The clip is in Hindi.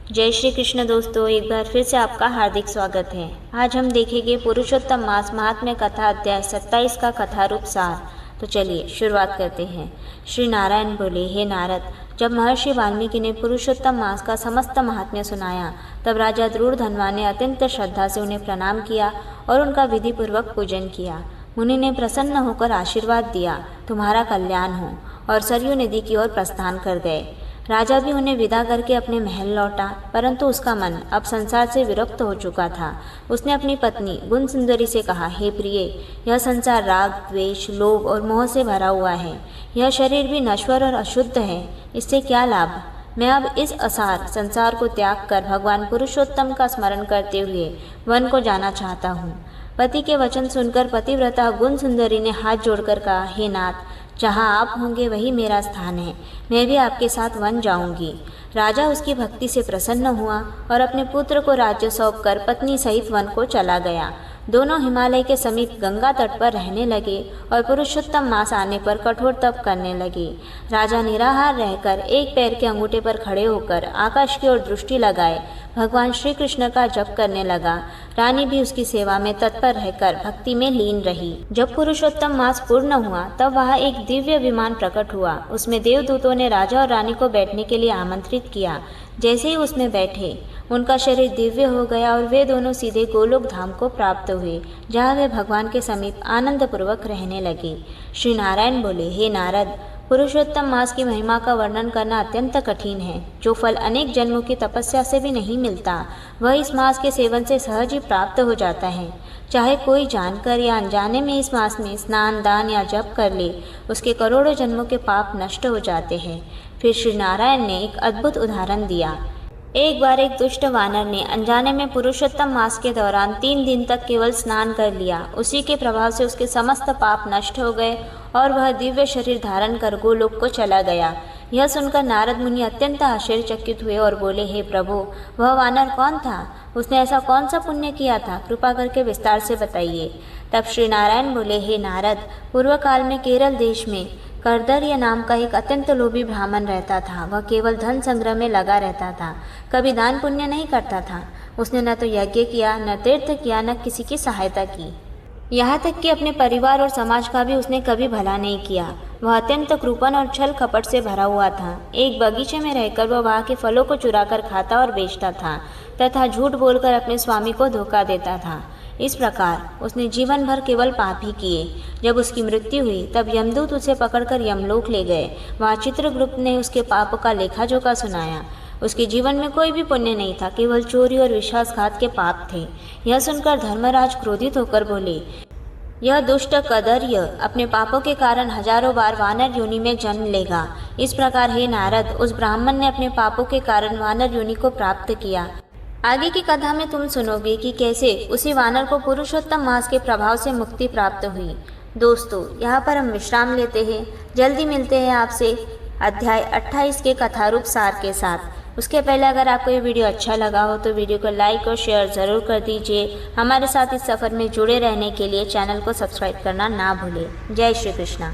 जय श्री कृष्ण दोस्तों, एक बार फिर से आपका हार्दिक स्वागत है। आज हम देखेंगे पुरुषोत्तम मास महात्म्य कथा अध्याय 27 का कथा रूप सार। तो चलिए शुरुआत करते हैं। श्री नारायण बोले, हे नारद, जब महर्षि वाल्मीकि ने पुरुषोत्तम मास का समस्त महात्म्य सुनाया, तब राजा द्रुढ़धनवा ने अत्यंत श्रद्धा से उन्हें प्रणाम किया और उनका विधि पूर्वक पूजन किया। मुनि ने प्रसन्न होकर आशीर्वाद दिया, तुम्हारा कल्याण हो, और सरयू नदी की ओर प्रस्थान कर गए। राजा भी उन्हें विदा करके अपने महल लौटा, परंतु उसका मन अब संसार से विरक्त हो चुका था। उसने अपनी पत्नी गुण सुंदरी से कहा, हे प्रिय, यह संसार राग, द्वेष, लोभ और मोह से भरा हुआ है। यह शरीर भी नश्वर और अशुद्ध है, इससे क्या लाभ। मैं अब इस असार संसार को त्याग कर भगवान पुरुषोत्तम का स्मरण करते हुए वन को जाना चाहता हूँ। पति के वचन सुनकर पतिव्रता गुण सुंदरी ने हाथ जोड़कर कहा, हे नाथ, जहाँ आप होंगे वही मेरा स्थान है, मैं भी आपके साथ वन जाऊंगी। राजा उसकी भक्ति से प्रसन्न हुआ और अपने पुत्र को राज्य सौंपकर पत्नी सहित वन को चला गया। दोनों हिमालय के समीप गंगा तट पर रहने लगे और पुरुषोत्तम मास आने पर कठोर तप करने लगे। राजा निराहार रहकर एक पैर के अंगूठे पर खड़े होकर आकाश की ओर दृष्टि लगाए भगवान श्री कृष्ण का जप करने लगा। रानी भी उसकी सेवा में तत्पर रहकर भक्ति में लीन रही। जब पुरुषोत्तम मास पूर्ण हुआ, तब वहाँ एक दिव्य विमान प्रकट हुआ। उसमें देवदूतों ने राजा और रानी को बैठने के लिए आमंत्रित किया। जैसे ही उसमें बैठे, उनका शरीर दिव्य हो गया और वे दोनों सीधे गोलोक धाम को प्राप्त हुए, जहाँ वे भगवान के समीप आनंद पूर्वक रहने लगे। श्री नारायण बोले, हे नारद, पुरुषोत्तम मास की महिमा का वर्णन करना अत्यंत कठिन है। जो फल अनेक जन्मों की तपस्या से भी नहीं मिलता, वह इस मास के सेवन से सहज ही प्राप्त हो जाता है। चाहे कोई जानकर या अनजाने में इस मास में स्नान, दान या जप कर ले, उसके करोड़ों जन्मों के पाप नष्ट हो जाते हैं। फिर श्री नारायण ने एक अद्भुत उदाहरण दिया। एक बार एक दुष्ट वानर ने अनजाने में पुरुषोत्तम मास के दौरान 3 दिन तक केवल स्नान कर लिया। उसी के प्रभाव से उसके समस्त पाप नष्ट हो गए और वह दिव्य शरीर धारण कर गोलोक को चला गया। यह सुनकर नारद मुनि अत्यंत आश्चर्यचकित हुए और बोले, हे प्रभु, वह वानर कौन था? उसने ऐसा कौन सा पुण्य किया था? कृपा करके विस्तार से बताइए। तब श्री नारायण बोले, हे नारद, पूर्व काल में केरल देश में करदर्य नाम का एक अत्यंत लोभी ब्राह्मण रहता था। वह केवल धन संग्रह में लगा रहता था, कभी दान पुण्य नहीं करता था। उसने न तो यज्ञ किया, न तीर्थ किया, न किसी की सहायता की। यहाँ तक कि अपने परिवार और समाज का भी उसने कभी भला नहीं किया। वह अत्यंत कृपण और छल कपट से भरा हुआ था। एक बगीचे में रहकर वह वहाँ के फलों को चुराकर खाता और बेचता था तथा झूठ बोलकर अपने स्वामी को धोखा देता था। इस प्रकार उसने जीवन भर केवल पाप ही किए। जब उसकी मृत्यु हुई, तब यमदूत उसे पकड़कर यमलोक ले गए। वहाँ चित्रगुप्त ने उसके पाप का लेखा जोखा सुनाया। उसके जीवन में कोई भी पुण्य नहीं था, केवल चोरी और विश्वासघात के पाप थे। यह सुनकर धर्मराज क्रोधित होकर बोले, यह दुष्ट कदर्य अपने पापों के कारण हजारों बार वानर योनि में जन्म लेगा। इस प्रकार हे नारद, उस ब्राह्मण ने अपने पापों के कारण वानर योनि को प्राप्त किया। आगे की कथा में तुम सुनोगे कि कैसे उसी वानर को पुरुषोत्तम मास के प्रभाव से मुक्ति प्राप्त हुई। दोस्तों, यहाँ पर हम विश्राम लेते हैं। जल्दी मिलते हैं आपसे अध्याय 28 के कथारूप सार के साथ। उसके पहले अगर आपको ये वीडियो अच्छा लगा हो तो वीडियो को लाइक और शेयर ज़रूर कर दीजिए। हमारे साथ इस सफ़र में जुड़े रहने के लिए चैनल को सब्सक्राइब करना ना भूलें। जय श्री कृष्णा।